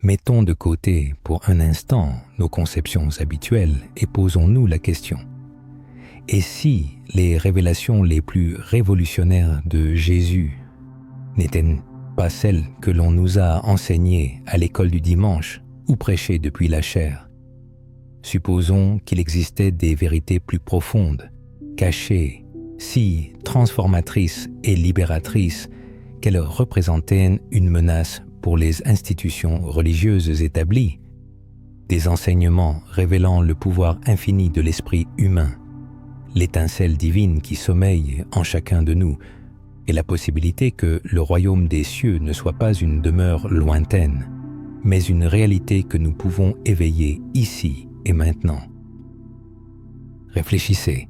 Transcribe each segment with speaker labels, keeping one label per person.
Speaker 1: Mettons de côté pour un instant nos conceptions habituelles et posons-nous la question. Et si les révélations les plus révolutionnaires de Jésus n'étaient pas celles que l'on nous a enseignées à l'école du dimanche ou prêchées depuis la chair? Supposons qu'il existait des vérités plus profondes, cachées, si transformatrices et libératrices qu'elles représentaient une menace pour les institutions religieuses établies, des enseignements révélant le pouvoir infini de l'esprit humain, l'étincelle divine qui sommeille en chacun de nous, et la possibilité que le royaume des cieux ne soit pas une demeure lointaine, mais une réalité que nous pouvons éveiller ici et maintenant. Réfléchissez.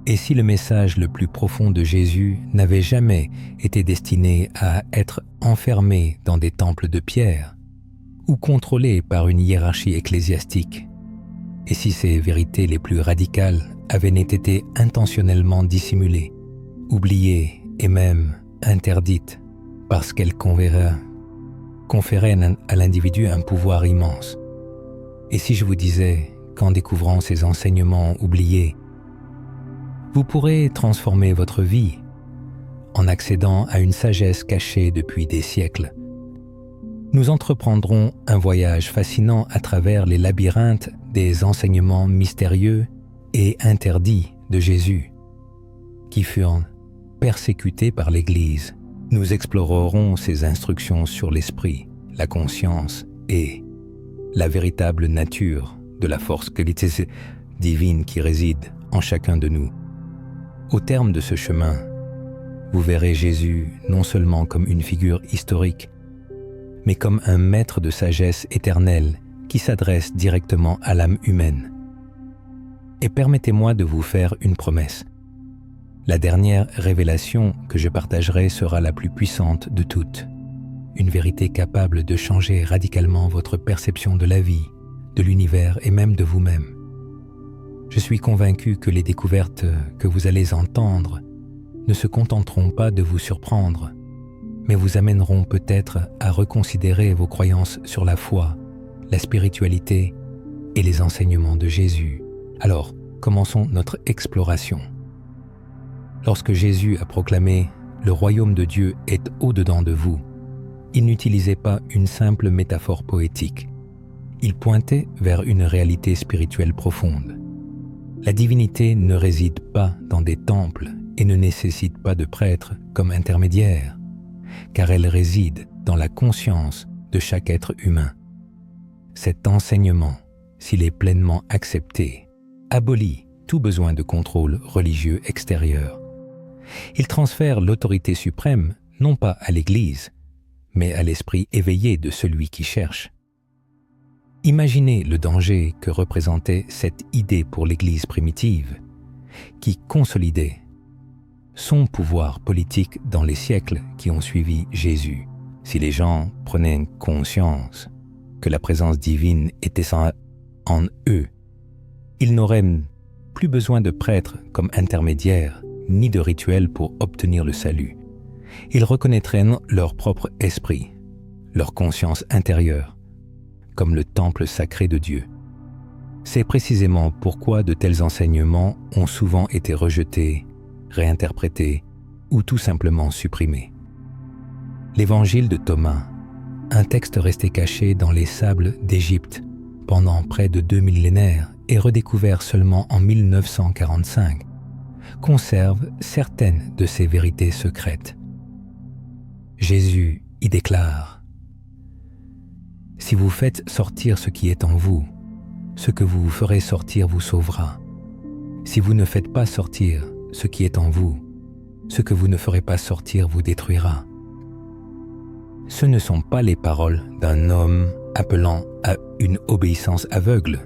Speaker 1: Et si le message le plus profond de Jésus n'avait jamais été destiné à être enfermé dans des temples de pierre ou contrôlé par une hiérarchie ecclésiastique? Et si ces vérités les plus radicales avaient été intentionnellement dissimulées, oubliées et même interdites parce qu'elles conféraient à l'individu un pouvoir immense? Et si je vous disais qu'en découvrant ces enseignements oubliés, vous pourrez transformer votre vie en accédant à une sagesse cachée depuis des siècles? Nous entreprendrons un voyage fascinant à travers les labyrinthes des enseignements mystérieux et interdits de Jésus, qui furent persécutés par l'Église. Nous explorerons ses instructions sur l'esprit, la conscience et la véritable nature de la force divine qui réside en chacun de nous. Au terme de ce chemin, vous verrez Jésus non seulement comme une figure historique, mais comme un maître de sagesse éternelle qui s'adresse directement à l'âme humaine. Et permettez-moi de vous faire une promesse. La dernière révélation que je partagerai sera la plus puissante de toutes, une vérité capable de changer radicalement votre perception de la vie, de l'univers et même de vous-même. Je suis convaincu que les découvertes que vous allez entendre ne se contenteront pas de vous surprendre, mais vous amèneront peut-être à reconsidérer vos croyances sur la foi, la spiritualité et les enseignements de Jésus. Alors, commençons notre exploration. Lorsque Jésus a proclamé « Le royaume de Dieu est au-dedans de vous », il n'utilisait pas une simple métaphore poétique. Il pointait vers une réalité spirituelle profonde. La divinité ne réside pas dans des temples et ne nécessite pas de prêtres comme intermédiaires, car elle réside dans la conscience de chaque être humain. Cet enseignement, s'il est pleinement accepté, abolit tout besoin de contrôle religieux extérieur. Il transfère l'autorité suprême non pas à l'Église, mais à l'esprit éveillé de celui qui cherche. Imaginez le danger que représentait cette idée pour l'Église primitive, qui consolidait son pouvoir politique dans les siècles qui ont suivi Jésus. Si les gens prenaient conscience que la présence divine était en eux, ils n'auraient plus besoin de prêtres comme intermédiaires, ni de rituels pour obtenir le salut. Ils reconnaîtraient leur propre esprit, leur conscience intérieure, comme le temple sacré de Dieu. C'est précisément pourquoi de tels enseignements ont souvent été rejetés, réinterprétés ou tout simplement supprimés. L'Évangile de Thomas, un texte resté caché dans les sables d'Égypte pendant près de 2 millénaires et redécouvert seulement en 1945, conserve certaines de ces vérités secrètes. Jésus y déclare: si vous faites sortir ce qui est en vous, ce que vous ferez sortir vous sauvera. Si vous ne faites pas sortir ce qui est en vous, ce que vous ne ferez pas sortir vous détruira. Ce ne sont pas les paroles d'un homme appelant à une obéissance aveugle,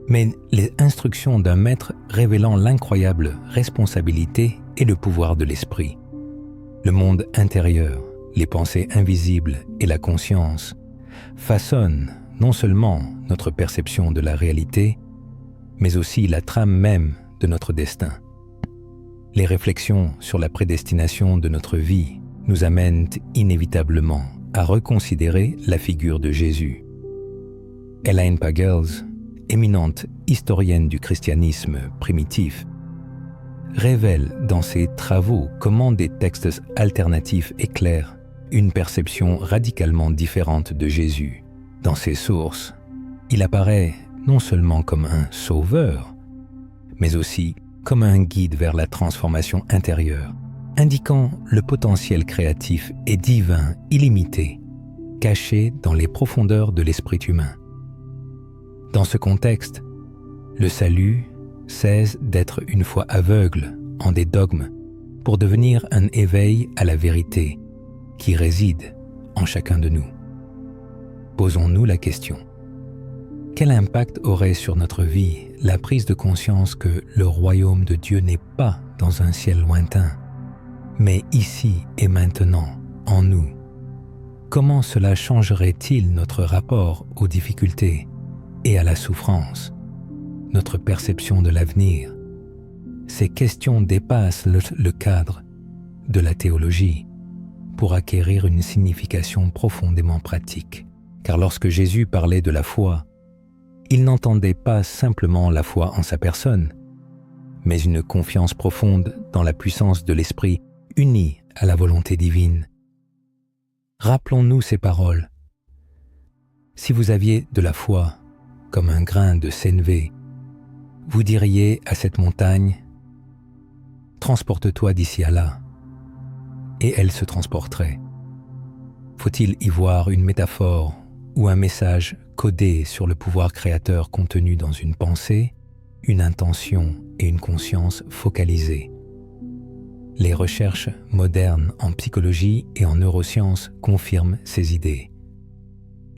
Speaker 1: mais les instructions d'un maître révélant l'incroyable responsabilité et le pouvoir de l'esprit. Le monde intérieur, les pensées invisibles et la conscience façonnent non seulement notre perception de la réalité, mais aussi la trame même de notre destin. Les réflexions sur la prédestination de notre vie nous amènent inévitablement à reconsidérer la figure de Jésus. Elaine Pagels, éminente historienne du christianisme primitif, révèle dans ses travaux comment des textes alternatifs éclairent une perception radicalement différente de Jésus. Dans ses sources, il apparaît non seulement comme un sauveur, mais aussi comme un guide vers la transformation intérieure, indiquant le potentiel créatif et divin illimité, caché dans les profondeurs de l'esprit humain. Dans ce contexte, le salut cesse d'être une foi aveugle en des dogmes pour devenir un éveil à la vérité qui réside en chacun de nous. Posons-nous la question: quel impact aurait sur notre vie la prise de conscience que le royaume de Dieu n'est pas dans un ciel lointain, mais ici et maintenant, en nous? Comment cela changerait-il notre rapport aux difficultés et à la souffrance, notre perception de l'avenir? Ces questions dépassent le cadre de la théologie pour acquérir une signification profondément pratique. Car lorsque Jésus parlait de la foi, il n'entendait pas simplement la foi en sa personne, mais une confiance profonde dans la puissance de l'Esprit unie à la volonté divine. Rappelons-nous ces paroles. Si vous aviez de la foi comme un grain de sénévé, vous diriez à cette montagne: « Transporte-toi d'ici à là », et elle se transporterait. Faut-il y voir une métaphore ou un message codé sur le pouvoir créateur contenu dans une pensée, une intention et une conscience focalisée? Les recherches modernes en psychologie et en neurosciences confirment ces idées.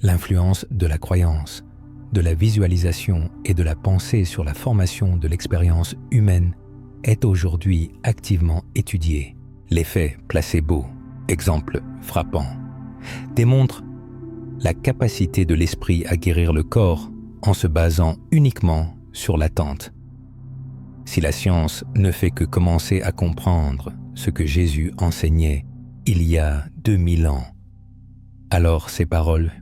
Speaker 1: L'influence de la croyance, de la visualisation et de la pensée sur la formation de l'expérience humaine est aujourd'hui activement étudiée. L'effet placebo, exemple frappant, démontre la capacité de l'esprit à guérir le corps en se basant uniquement sur l'attente. Si la science ne fait que commencer à comprendre ce que Jésus enseignait il y a 2000 ans, alors ces paroles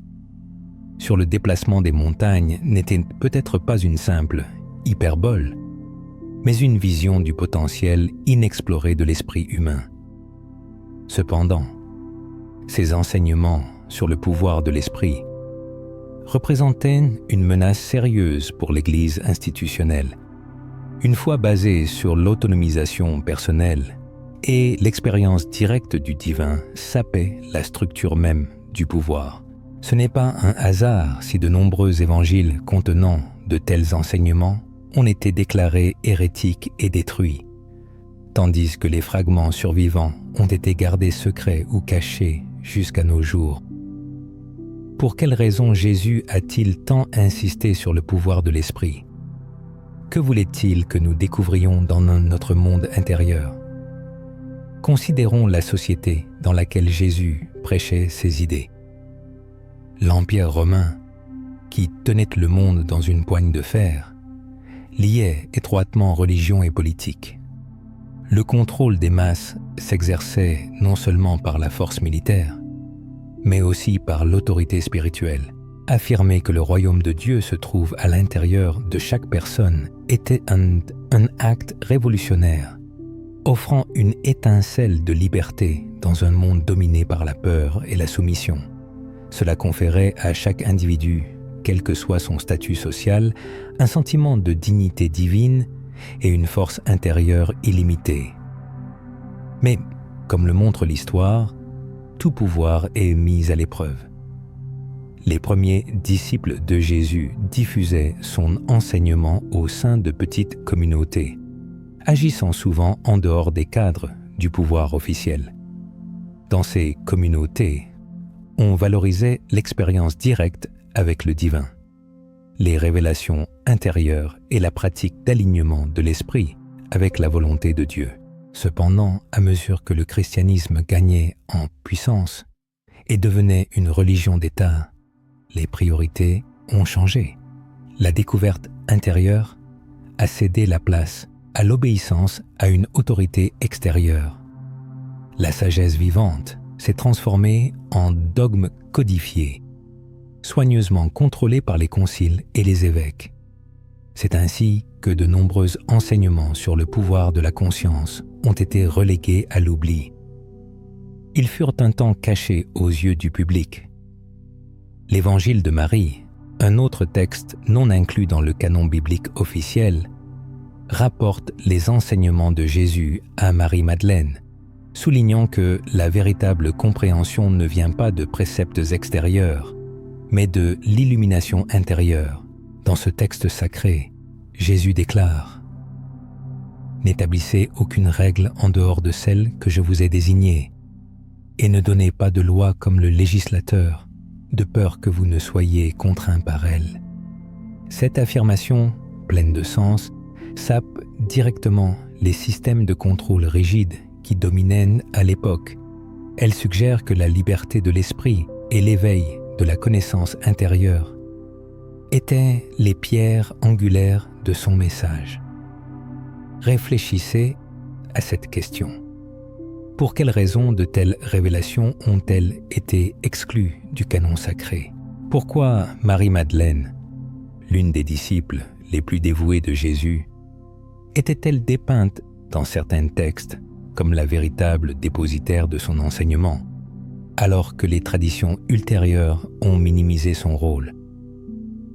Speaker 1: sur le déplacement des montagnes n'étaient peut-être pas une simple hyperbole, mais une vision du potentiel inexploré de l'esprit humain. Cependant, ces enseignements sur le pouvoir de l'esprit représentaient une menace sérieuse pour l'Église institutionnelle. Une foi basée sur l'autonomisation personnelle et l'expérience directe du divin sapait la structure même du pouvoir. Ce n'est pas un hasard si de nombreux évangiles contenant de tels enseignements ont été déclarés hérétiques et détruits, tandis que les fragments survivants ont été gardés secrets ou cachés jusqu'à nos jours. Pour quelle raison Jésus a-t-il tant insisté sur le pouvoir de l'esprit? Que voulait-il que nous découvrions dans notre monde intérieur? Considérons la société dans laquelle Jésus prêchait ses idées. L'Empire romain, qui tenait le monde dans une poigne de fer, liait étroitement religion et politique. Le contrôle des masses s'exerçait non seulement par la force militaire, mais aussi par l'autorité spirituelle. Affirmer que le royaume de Dieu se trouve à l'intérieur de chaque personne était un acte révolutionnaire, offrant une étincelle de liberté dans un monde dominé par la peur et la soumission. Cela conférait à chaque individu, quel que soit son statut social, un sentiment de dignité divine et une force intérieure illimitée. Mais, comme le montre l'histoire, tout pouvoir est mis à l'épreuve. Les premiers disciples de Jésus diffusaient son enseignement au sein de petites communautés, agissant souvent en dehors des cadres du pouvoir officiel. Dans ces communautés, on valorisait l'expérience directe avec le divin, les révélations intérieures et la pratique d'alignement de l'esprit avec la volonté de Dieu. Cependant, à mesure que le christianisme gagnait en puissance et devenait une religion d'État, les priorités ont changé. La découverte intérieure a cédé la place à l'obéissance à une autorité extérieure. La sagesse vivante s'est transformé en dogme codifié, soigneusement contrôlé par les conciles et les évêques. C'est ainsi que de nombreux enseignements sur le pouvoir de la conscience ont été relégués à l'oubli. Ils furent un temps cachés aux yeux du public. L'Évangile de Marie, un autre texte non inclus dans le canon biblique officiel, rapporte les enseignements de Jésus à Marie-Madeleine, soulignant que la véritable compréhension ne vient pas de préceptes extérieurs, mais de l'illumination intérieure. Dans ce texte sacré, Jésus déclare « N'établissez aucune règle en dehors de celle que je vous ai désignée, et ne donnez pas de loi comme le législateur, de peur que vous ne soyez contraints par elle. » Cette affirmation, pleine de sens, sape directement les systèmes de contrôle rigides qui dominaient à l'époque. Elle suggère que la liberté de l'esprit et l'éveil de la connaissance intérieure étaient les pierres angulaires de son message. Réfléchissez à cette question. Pour quelles raisons de telles révélations ont-elles été exclues du canon sacré? Pourquoi Marie-Madeleine, l'une des disciples les plus dévouées de Jésus, était-elle dépeinte dans certains textes comme la véritable dépositaire de son enseignement, alors que les traditions ultérieures ont minimisé son rôle?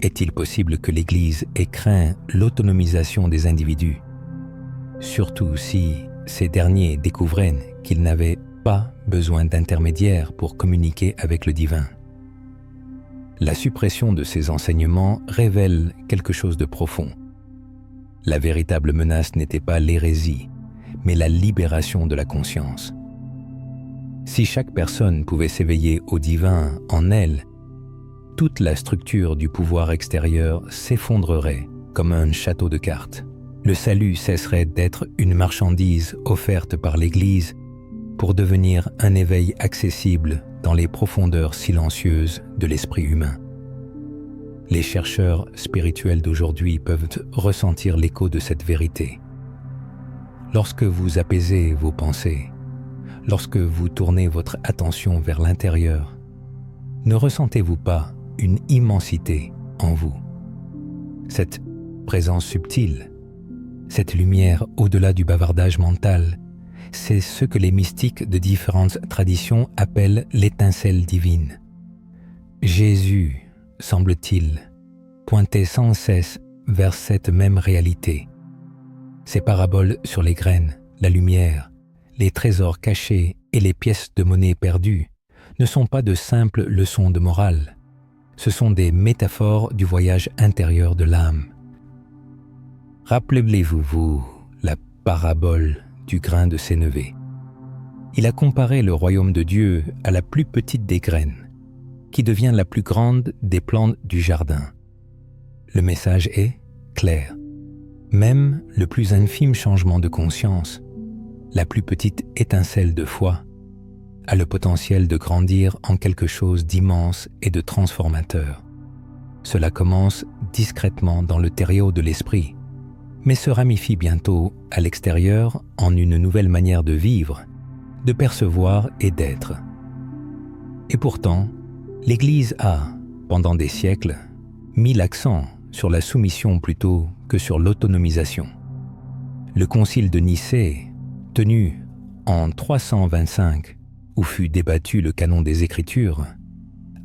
Speaker 1: Est-il possible que l'Église ait craint l'autonomisation des individus, surtout si ces derniers découvraient qu'ils n'avaient pas besoin d'intermédiaires pour communiquer avec le divin? La suppression de ces enseignements révèle quelque chose de profond. La véritable menace n'était pas l'hérésie, mais la libération de la conscience. Si chaque personne pouvait s'éveiller au divin en elle, toute la structure du pouvoir extérieur s'effondrerait comme un château de cartes. Le salut cesserait d'être une marchandise offerte par l'Église pour devenir un éveil accessible dans les profondeurs silencieuses de l'esprit humain. Les chercheurs spirituels d'aujourd'hui peuvent ressentir l'écho de cette vérité. Lorsque vous apaisez vos pensées, lorsque vous tournez votre attention vers l'intérieur, ne ressentez-vous pas une immensité en vous? Cette présence subtile, cette lumière au-delà du bavardage mental, c'est ce que les mystiques de différentes traditions appellent l'étincelle divine. Jésus, semble-t-il, pointait sans cesse vers cette même réalité. Ces paraboles sur les graines, la lumière, les trésors cachés et les pièces de monnaie perdues ne sont pas de simples leçons de morale. Ce sont des métaphores du voyage intérieur de l'âme. Rappelez-vous, la parabole du grain de sénévé. Il a comparé le royaume de Dieu à la plus petite des graines, qui devient la plus grande des plantes du jardin. Le message est clair. Même le plus infime changement de conscience, la plus petite étincelle de foi, a le potentiel de grandir en quelque chose d'immense et de transformateur. Cela commence discrètement dans le terreau de l'esprit, mais se ramifie bientôt à l'extérieur en une nouvelle manière de vivre, de percevoir et d'être. Et pourtant, l'Église a, pendant des siècles, mis l'accent sur la soumission plutôt que sur l'autonomisation. Le concile de Nicée, tenu en 325, où fut débattu le canon des Écritures,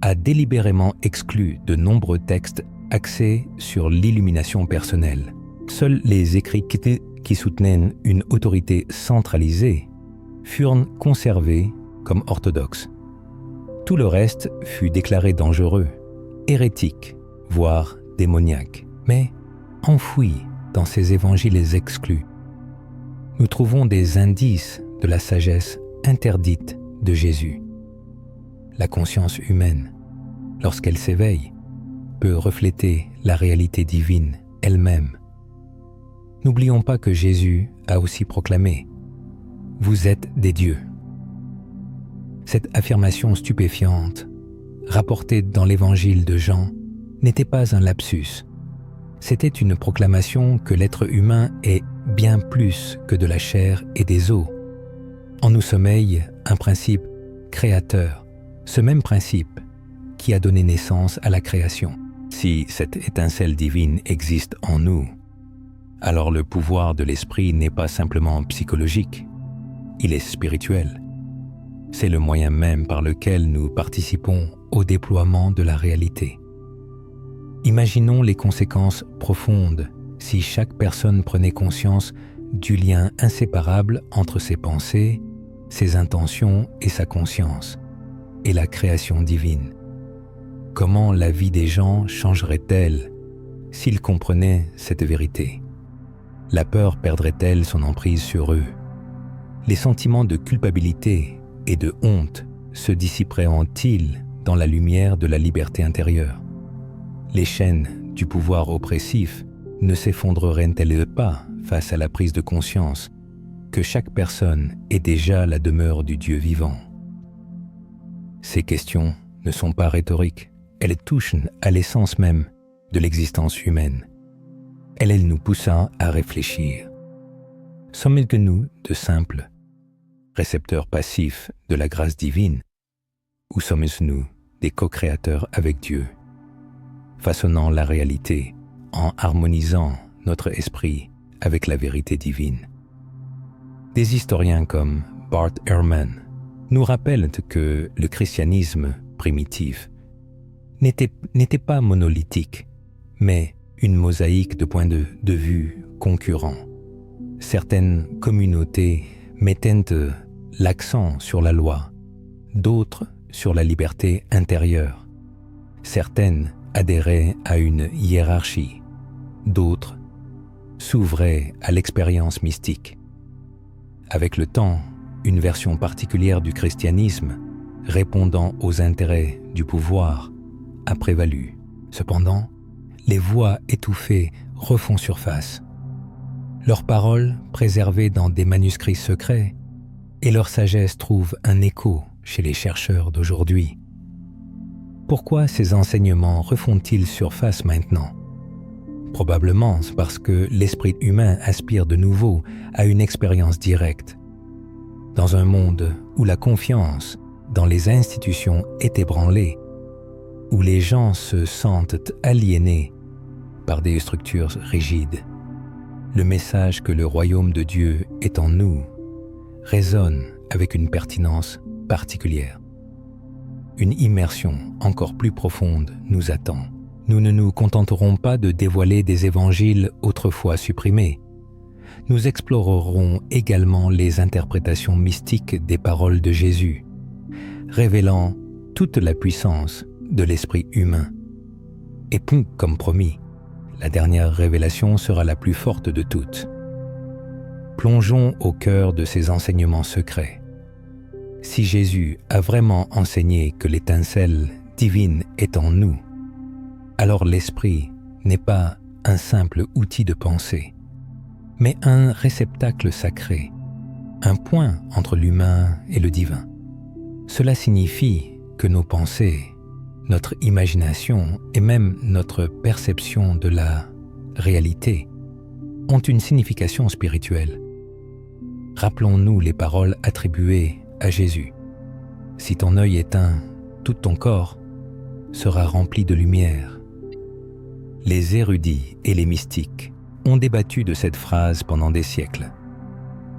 Speaker 1: a délibérément exclu de nombreux textes axés sur l'illumination personnelle. Seuls les écrits qui soutenaient une autorité centralisée furent conservés comme orthodoxes. Tout le reste fut déclaré dangereux, hérétique, voire démoniaque. Mais enfouis dans ces évangiles exclus, nous trouvons des indices de la sagesse interdite de Jésus. La conscience humaine, lorsqu'elle s'éveille, peut refléter la réalité divine elle-même. N'oublions pas que Jésus a aussi proclamé « Vous êtes des dieux ». Cette affirmation stupéfiante, rapportée dans l'évangile de Jean, n'était pas un lapsus. C'était une proclamation que l'être humain est bien plus que de la chair et des os. En nous sommeille un principe créateur, ce même principe qui a donné naissance à la création. Si cette étincelle divine existe en nous, alors le pouvoir de l'esprit n'est pas simplement psychologique, il est spirituel. C'est le moyen même par lequel nous participons au déploiement de la réalité. Imaginons les conséquences profondes si chaque personne prenait conscience du lien inséparable entre ses pensées, ses intentions et sa conscience, et la création divine. Comment la vie des gens changerait-elle s'ils comprenaient cette vérité? La peur perdrait-elle son emprise sur eux? Les sentiments de culpabilité et de honte se dissiperaient-ils dans la lumière de la liberté intérieure? Les chaînes du pouvoir oppressif ne s'effondreraient-elles pas face à la prise de conscience que chaque personne est déjà la demeure du Dieu vivant? Ces questions ne sont pas rhétoriques, elles touchent à l'essence même de l'existence humaine. Elles nous poussent à réfléchir. Sommes-nous que nous de simples récepteurs passifs de la grâce divine, ou sommes-nous des co-créateurs avec Dieu, façonnant la réalité en harmonisant notre esprit avec la vérité divine? Des historiens comme Bart Ehrman nous rappellent que le christianisme primitif n'était pas monolithique, mais une mosaïque de points de vue concurrents. Certaines communautés mettaient l'accent sur la loi, d'autres sur la liberté intérieure. Certaines adhéraient à une hiérarchie, d'autres s'ouvraient à l'expérience mystique. Avec le temps, une version particulière du christianisme, répondant aux intérêts du pouvoir, a prévalu. Cependant, les voix étouffées refont surface. Leurs paroles, préservées dans des manuscrits secrets, et leur sagesse trouve un écho chez les chercheurs d'aujourd'hui. Pourquoi ces enseignements refont-ils surface maintenant? Probablement parce que l'esprit humain aspire de nouveau à une expérience directe. Dans un monde où la confiance dans les institutions est ébranlée, où les gens se sentent aliénés par des structures rigides, le message que le royaume de Dieu est en nous résonne avec une pertinence particulière. Une immersion encore plus profonde nous attend. Nous ne nous contenterons pas de dévoiler des évangiles autrefois supprimés. Nous explorerons également les interprétations mystiques des paroles de Jésus, révélant toute la puissance de l'esprit humain. Et comme promis, la dernière révélation sera la plus forte de toutes. Plongeons au cœur de ces enseignements secrets. Si Jésus a vraiment enseigné que l'étincelle divine est en nous, alors l'esprit n'est pas un simple outil de pensée, mais un réceptacle sacré, un point entre l'humain et le divin. Cela signifie que nos pensées, notre imagination et même notre perception de la réalité ont une signification spirituelle. Rappelons-nous les paroles attribuées à Jésus. Si ton œil est éteint, tout ton corps sera rempli de lumière. Les érudits et les mystiques ont débattu de cette phrase pendant des siècles.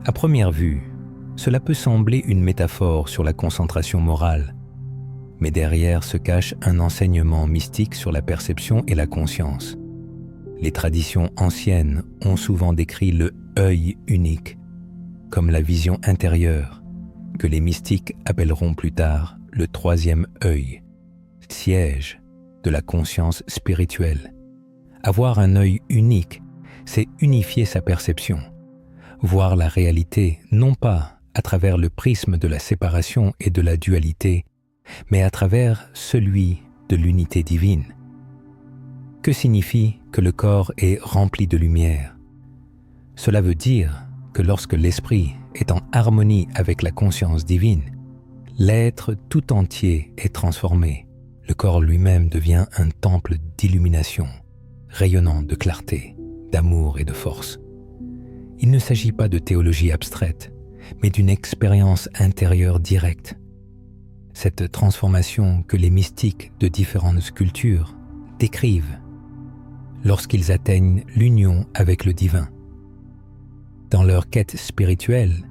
Speaker 1: À première vue, cela peut sembler une métaphore sur la concentration morale, mais derrière se cache un enseignement mystique sur la perception et la conscience. Les traditions anciennes ont souvent décrit le « œil unique » comme la vision intérieure, que les mystiques appelleront plus tard le troisième œil, siège de la conscience spirituelle. Avoir un œil unique, c'est unifier sa perception, voir la réalité non pas à travers le prisme de la séparation et de la dualité, mais à travers celui de l'unité divine. Que signifie que le corps est rempli de lumière? Cela veut dire que lorsque l'esprit est en harmonie avec la conscience divine, l'être tout entier est transformé. Le corps lui-même devient un temple d'illumination, rayonnant de clarté, d'amour et de force. Il ne s'agit pas de théologie abstraite, mais d'une expérience intérieure directe. cette transformation que les mystiques de différentes cultures décrivent lorsqu'ils atteignent l'union avec le divin. Dans leur quête spirituelle,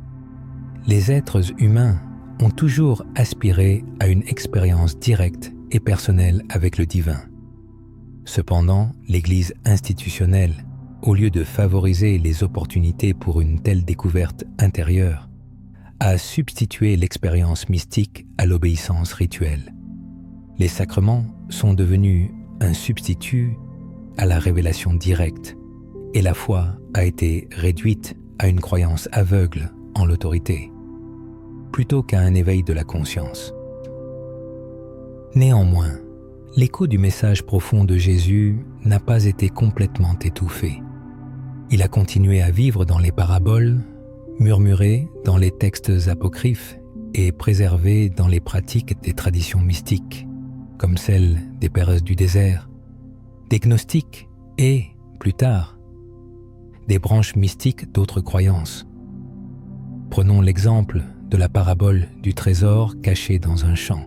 Speaker 1: les êtres humains ont toujours aspiré à une expérience directe et personnelle avec le divin. Cependant, l'Église institutionnelle, au lieu de favoriser les opportunités pour une telle découverte intérieure, a substitué l'expérience mystique à l'obéissance rituelle. Les sacrements sont devenus un substitut à la révélation directe, et la foi a été réduite à une croyance aveugle en l'autorité, plutôt qu'à un éveil de la conscience. Néanmoins, l'écho du message profond de Jésus n'a pas été complètement étouffé. Il a continué à vivre dans les paraboles, murmuré dans les textes apocryphes et préservé dans les pratiques des traditions mystiques, comme celles des pères du désert, des gnostiques et, plus tard, des branches mystiques d'autres croyances. Prenons l'exemple de la parabole du trésor caché dans un champ.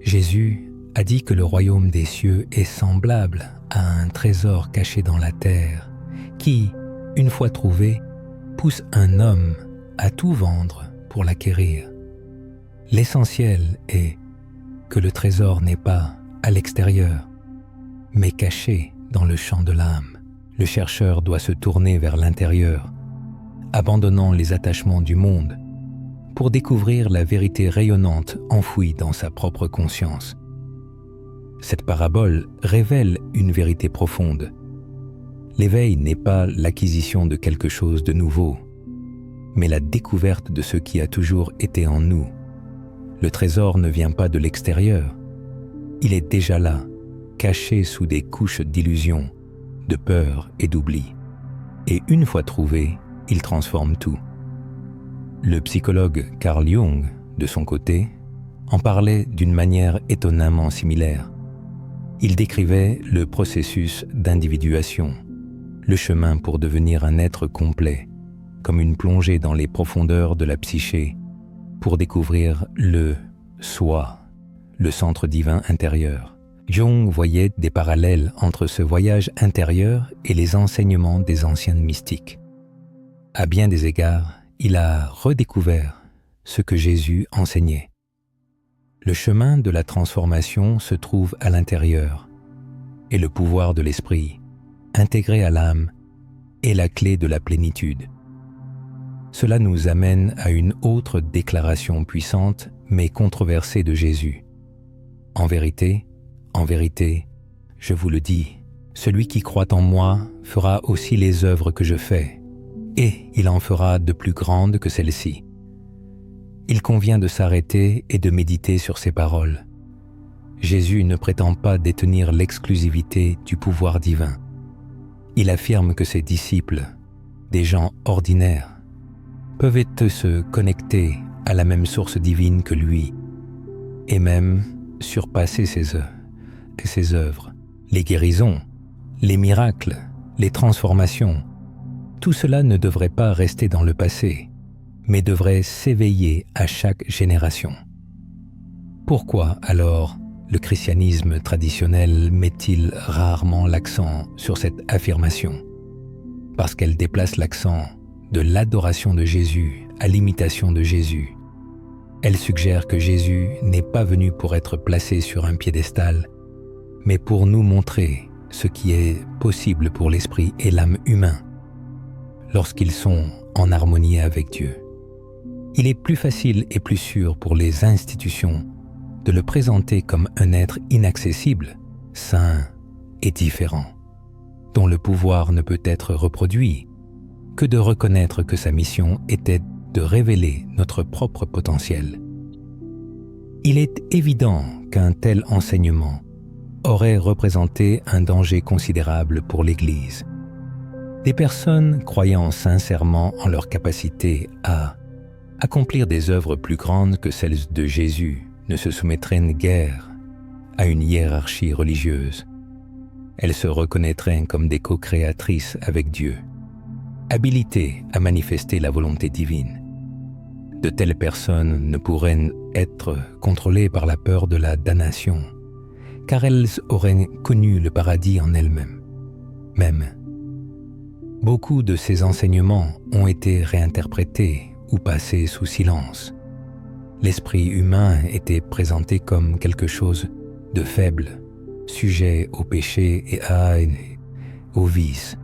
Speaker 1: Jésus a dit que le royaume des cieux est semblable à un trésor caché dans la terre qui, une fois trouvé, pousse un homme à tout vendre pour l'acquérir. L'essentiel est que le trésor n'est pas à l'extérieur, mais caché dans le champ de l'âme. Le chercheur doit se tourner vers l'intérieur, abandonnant les attachements du monde, pour découvrir la vérité rayonnante enfouie dans sa propre conscience. Cette parabole révèle une vérité profonde. L'éveil n'est pas l'acquisition de quelque chose de nouveau, mais la découverte de ce qui a toujours été en nous. Le trésor ne vient pas de l'extérieur. Il est déjà là, caché sous des couches d'illusions, de peur et d'oubli. Et une fois trouvé, il transforme tout. Le psychologue Carl Jung, de son côté, en parlait d'une manière étonnamment similaire. Il décrivait le processus d'individuation, le chemin pour devenir un être complet, comme une plongée dans les profondeurs de la psyché, pour découvrir le soi, le centre divin intérieur. Jung voyait des parallèles entre ce voyage intérieur et les enseignements des anciens mystiques. À bien des égards, il a redécouvert ce que Jésus enseignait. Le chemin de la transformation se trouve à l'intérieur, et le pouvoir de l'esprit, intégré à l'âme, est la clé de la plénitude. Cela nous amène à une autre déclaration puissante mais controversée de Jésus. En vérité, je vous le dis, celui qui croit en moi fera aussi les œuvres que je fais, et il en fera de plus grandes que celles-ci. Il convient de s'arrêter et de méditer sur ces paroles. Jésus ne prétend pas détenir l'exclusivité du pouvoir divin. Il affirme que ses disciples, des gens ordinaires, peuvent se connecter à la même source divine que lui, et même surpasser ses œuvres, les guérisons, les miracles, les transformations. Tout cela ne devrait pas rester dans le passé, mais devrait s'éveiller à chaque génération. Pourquoi alors le christianisme traditionnel met-il rarement l'accent sur cette affirmation? Parce qu'elle déplace l'accent de l'adoration de Jésus à l'imitation de Jésus. Elle suggère que Jésus n'est pas venu pour être placé sur un piédestal, mais pour nous montrer ce qui est possible pour l'esprit et l'âme humain lorsqu'ils sont en harmonie avec Dieu. Il est plus facile et plus sûr pour les institutions de le présenter comme un être inaccessible, saint et différent, dont le pouvoir ne peut être reproduit, que de reconnaître que sa mission était de révéler notre propre potentiel. Il est évident qu'un tel enseignement aurait représenté un danger considérable pour l'Église. Des personnes croyant sincèrement en leur capacité à accomplir des œuvres plus grandes que celles de Jésus ne se soumettraient guère à une hiérarchie religieuse. Elles se reconnaîtraient comme des co-créatrices avec Dieu, habilitées à manifester la volonté divine. De telles personnes ne pourraient être contrôlées par la peur de la damnation, car elles auraient connu le paradis en elles-mêmes. Beaucoup de ces enseignements ont été réinterprétés ou passés sous silence. L'esprit humain était présenté comme quelque chose de faible, sujet au péché et au vice,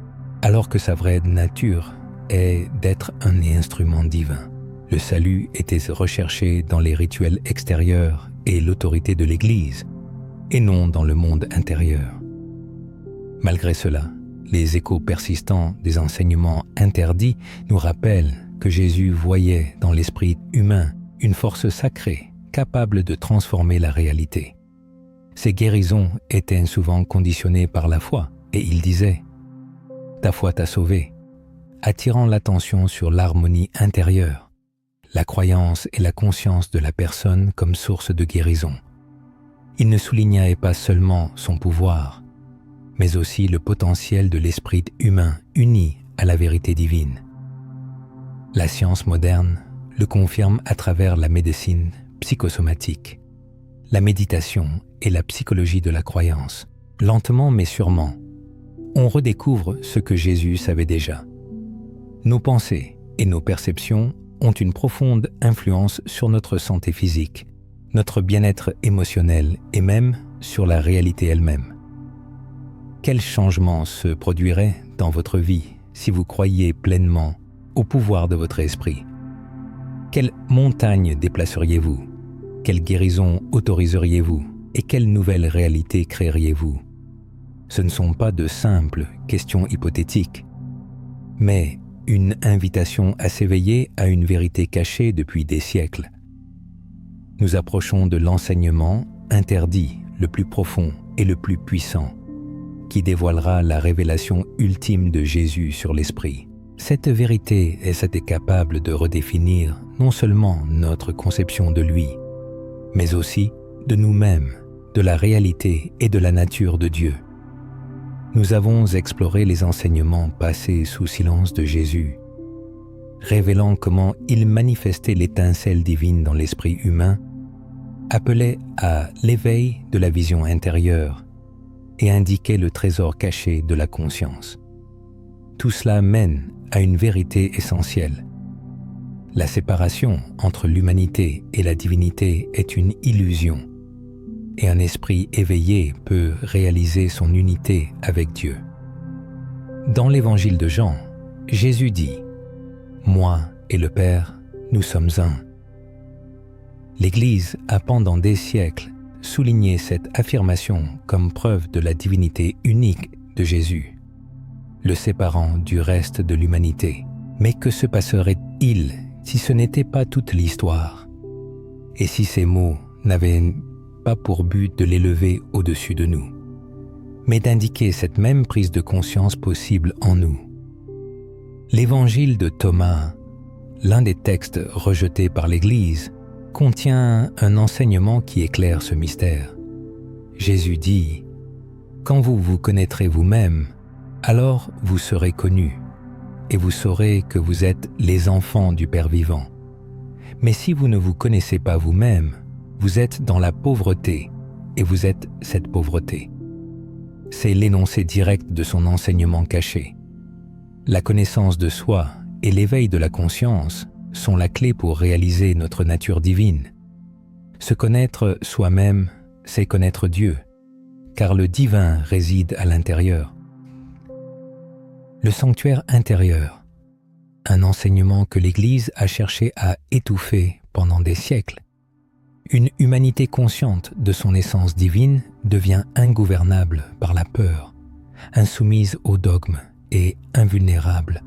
Speaker 1: alors que sa vraie nature est d'être un instrument divin. Le salut était recherché dans les rituels extérieurs et l'autorité de l'Église, et non dans le monde intérieur. Malgré cela, les échos persistants des enseignements interdits nous rappellent que Jésus voyait dans l'esprit humain une force sacrée capable de transformer la réalité. Ces guérisons étaient souvent conditionnées par la foi, et il disait « Ta foi t'a sauvé », attirant l'attention sur l'harmonie intérieure, la croyance et la conscience de la personne comme source de guérison. Il ne soulignait pas seulement son pouvoir, mais aussi le potentiel de l'esprit humain uni à la vérité divine. La science moderne le confirme à travers la médecine psychosomatique, la méditation et la psychologie de la croyance. Lentement mais sûrement, on redécouvre ce que Jésus savait déjà. Nos pensées et nos perceptions ont une profonde influence sur notre santé physique, notre bien-être émotionnel et même sur la réalité elle-même. Quel changement se produirait dans votre vie si vous croyiez pleinement au pouvoir de votre esprit? Quelle montagne déplaceriez-vous? Quelle guérison autoriseriez-vous? Et quelle nouvelle réalité créeriez-vous? Ce ne sont pas de simples questions hypothétiques, mais une invitation à s'éveiller à une vérité cachée depuis des siècles. Nous approchons de l'enseignement interdit, le plus profond et le plus puissant, qui dévoilera la révélation ultime de Jésus sur l'esprit. Cette vérité est capable de redéfinir non seulement notre conception de lui, mais aussi de nous-mêmes, de la réalité et de la nature de Dieu. Nous avons exploré les enseignements passés sous silence de Jésus, révélant comment il manifestait l'étincelle divine dans l'esprit humain, appelait à l'éveil de la vision intérieure et indiquait le trésor caché de la conscience. Tout cela mène à une vérité essentielle. La séparation entre l'humanité et la divinité est une illusion, et un esprit éveillé peut réaliser son unité avec Dieu. Dans l'évangile de Jean, Jésus dit « Moi et le Père, nous sommes un ». L'Église a pendant des siècles souligné cette affirmation comme preuve de la divinité unique de Jésus, le séparant du reste de l'humanité. Mais que se passerait-il si ce n'était pas toute l'histoire? Et si ces mots n'avaient pas pour but de l'élever au-dessus de nous, mais d'indiquer cette même prise de conscience possible en nous? L'évangile de Thomas, l'un des textes rejetés par l'Église, contient un enseignement qui éclaire ce mystère. Jésus dit « Quand vous vous connaîtrez vous-même, alors vous serez connus, et vous saurez que vous êtes les enfants du Père vivant. Mais si vous ne vous connaissez pas vous-même, vous êtes dans la pauvreté, et vous êtes cette pauvreté. » C'est l'énoncé direct de son enseignement caché. La connaissance de soi et l'éveil de la conscience sont la clé pour réaliser notre nature divine. Se connaître soi-même, c'est connaître Dieu, car le divin réside à l'intérieur. Le sanctuaire intérieur, un enseignement que l'Église a cherché à étouffer pendant des siècles. Une humanité consciente de son essence divine devient ingouvernable par la peur, insoumise aux dogmes et invulnérable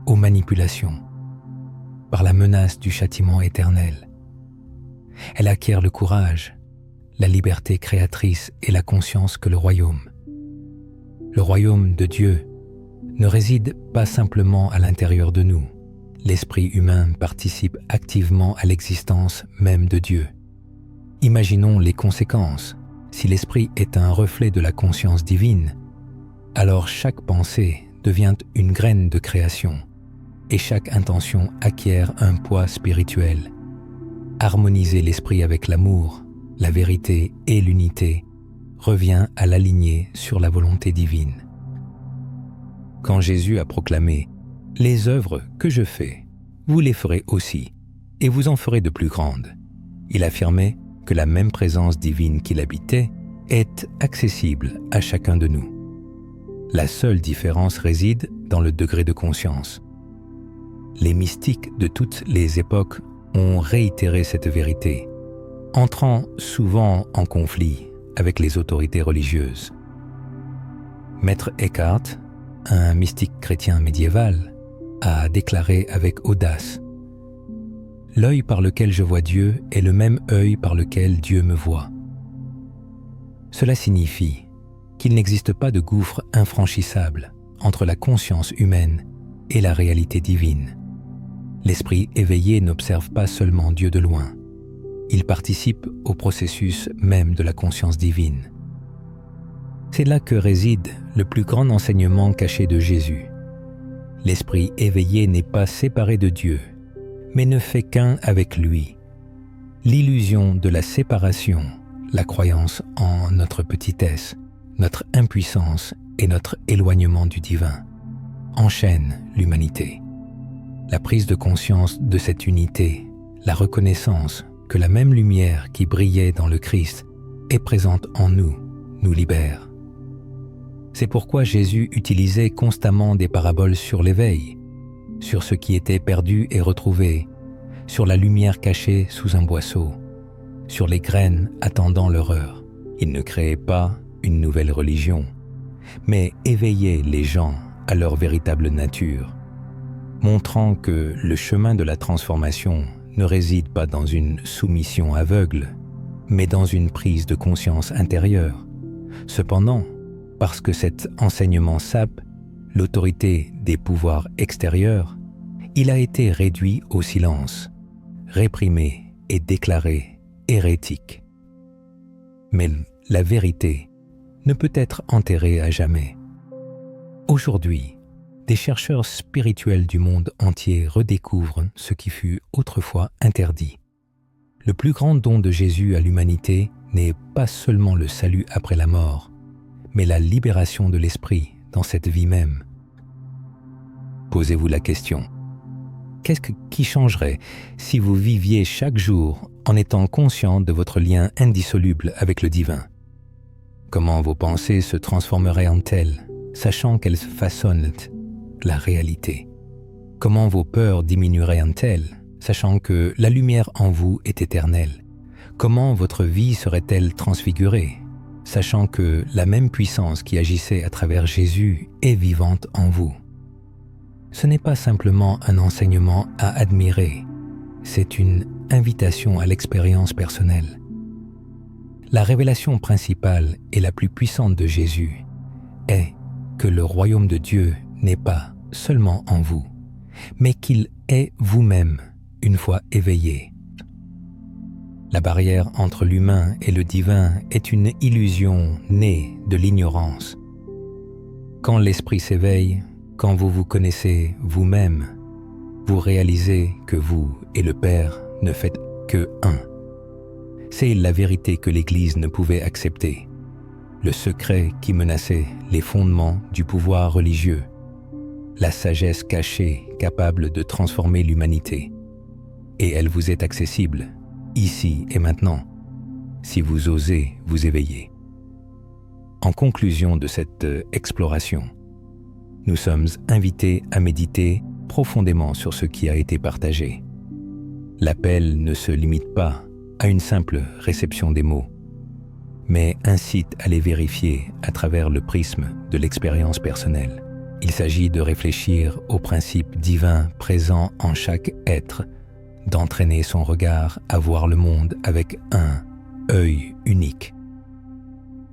Speaker 1: aux manipulations, par la menace du châtiment éternel. Elle acquiert le courage, la liberté créatrice et la conscience que le royaume de Dieu, ne réside pas simplement à l'intérieur de nous. L'esprit humain participe activement à l'existence même de Dieu. Imaginons les conséquences. Si l'esprit est un reflet de la conscience divine, alors chaque pensée devient une graine de création, et chaque intention acquiert un poids spirituel. Harmoniser l'esprit avec l'amour, la vérité et l'unité revient à l'aligner sur la volonté divine. Quand Jésus a proclamé « Les œuvres que je fais, vous les ferez aussi, et vous en ferez de plus grandes », il affirmait que la même présence divine qui l'habitait est accessible à chacun de nous. La seule différence réside dans le degré de conscience. Les mystiques de toutes les époques ont réitéré cette vérité, entrant souvent en conflit avec les autorités religieuses. Maître Eckhart, un mystique chrétien médiéval, a déclaré avec audace « L'œil par lequel je vois Dieu est le même œil par lequel Dieu me voit. » Cela signifie qu'il n'existe pas de gouffre infranchissable entre la conscience humaine et la réalité divine. L'esprit éveillé n'observe pas seulement Dieu de loin, il participe au processus même de la conscience divine. C'est là que réside le plus grand enseignement caché de Jésus. L'esprit éveillé n'est pas séparé de Dieu, mais ne fait qu'un avec lui. L'illusion de la séparation, la croyance en notre petitesse, notre impuissance et notre éloignement du divin, enchaîne l'humanité. La prise de conscience de cette unité, la reconnaissance que la même lumière qui brillait dans le Christ est présente en nous, nous libère. C'est pourquoi Jésus utilisait constamment des paraboles sur l'éveil, sur ce qui était perdu et retrouvé, sur la lumière cachée sous un boisseau, sur les graines attendant leur heure. Il ne créait pas une nouvelle religion, mais éveillait les gens à leur véritable nature, montrant que le chemin de la transformation ne réside pas dans une soumission aveugle, mais dans une prise de conscience intérieure. Cependant, parce que cet enseignement sape l'autorité des pouvoirs extérieurs, il a été réduit au silence, réprimé et déclaré hérétique. Mais la vérité ne peut être enterrée à jamais. Aujourd'hui, des chercheurs spirituels du monde entier redécouvrent ce qui fut autrefois interdit. Le plus grand don de Jésus à l'humanité n'est pas seulement le salut après la mort, mais la libération de l'esprit dans cette vie même. Posez-vous la question. Qu'est-ce qui changerait si vous viviez chaque jour en étant conscient de votre lien indissoluble avec le divin? Comment vos pensées se transformeraient-elles, sachant qu'elles façonnent la réalité? Comment vos peurs diminueraient-elles, sachant que la lumière en vous est éternelle? Comment votre vie serait-elle transfigurée, sachant que la même puissance qui agissait à travers Jésus est vivante en vous? Ce n'est pas simplement un enseignement à admirer, c'est une invitation à l'expérience personnelle. La révélation principale et la plus puissante de Jésus est que le royaume de Dieu n'est pas seulement en vous, mais qu'il est vous-même une fois éveillé. La barrière entre l'humain et le divin est une illusion née de l'ignorance. Quand l'esprit s'éveille, quand vous vous connaissez vous-même, vous réalisez que vous et le Père ne faites que un. C'est la vérité que l'Église ne pouvait accepter, le secret qui menaçait les fondements du pouvoir religieux, la sagesse cachée capable de transformer l'humanité. Et elle vous est accessible, ici et maintenant, si vous osez vous éveiller. En conclusion de cette exploration, nous sommes invités à méditer profondément sur ce qui a été partagé. L'appel ne se limite pas à une simple réception des mots, mais incite à les vérifier à travers le prisme de l'expérience personnelle. Il s'agit de réfléchir aux principes divins présents en chaque être, d'entraîner son regard à voir le monde avec un œil unique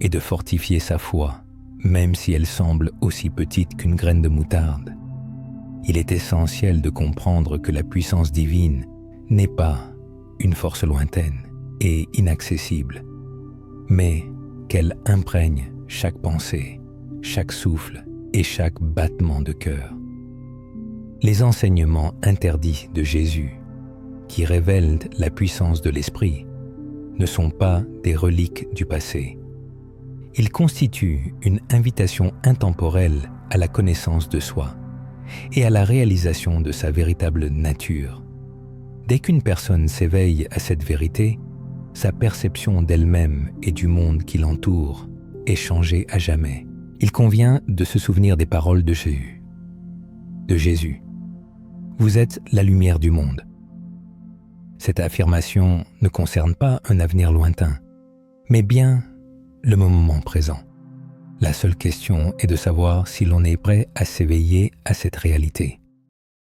Speaker 1: et de fortifier sa foi, même si elle semble aussi petite qu'une graine de moutarde. Il est essentiel de comprendre que la puissance divine n'est pas une force lointaine et inaccessible, mais qu'elle imprègne chaque pensée, chaque souffle et chaque battement de cœur. Les enseignements interdits de Jésus, qui révèlent la puissance de l'Esprit, ne sont pas des reliques du passé. Ils constituent une invitation intemporelle à la connaissance de soi et à la réalisation de sa véritable nature. Dès qu'une personne s'éveille à cette vérité, sa perception d'elle-même et du monde qui l'entoure est changée à jamais. Il convient de se souvenir des paroles de Jésus. Vous êtes la lumière du monde. Cette affirmation ne concerne pas un avenir lointain, mais bien le moment présent. La seule question est de savoir si l'on est prêt à s'éveiller à cette réalité.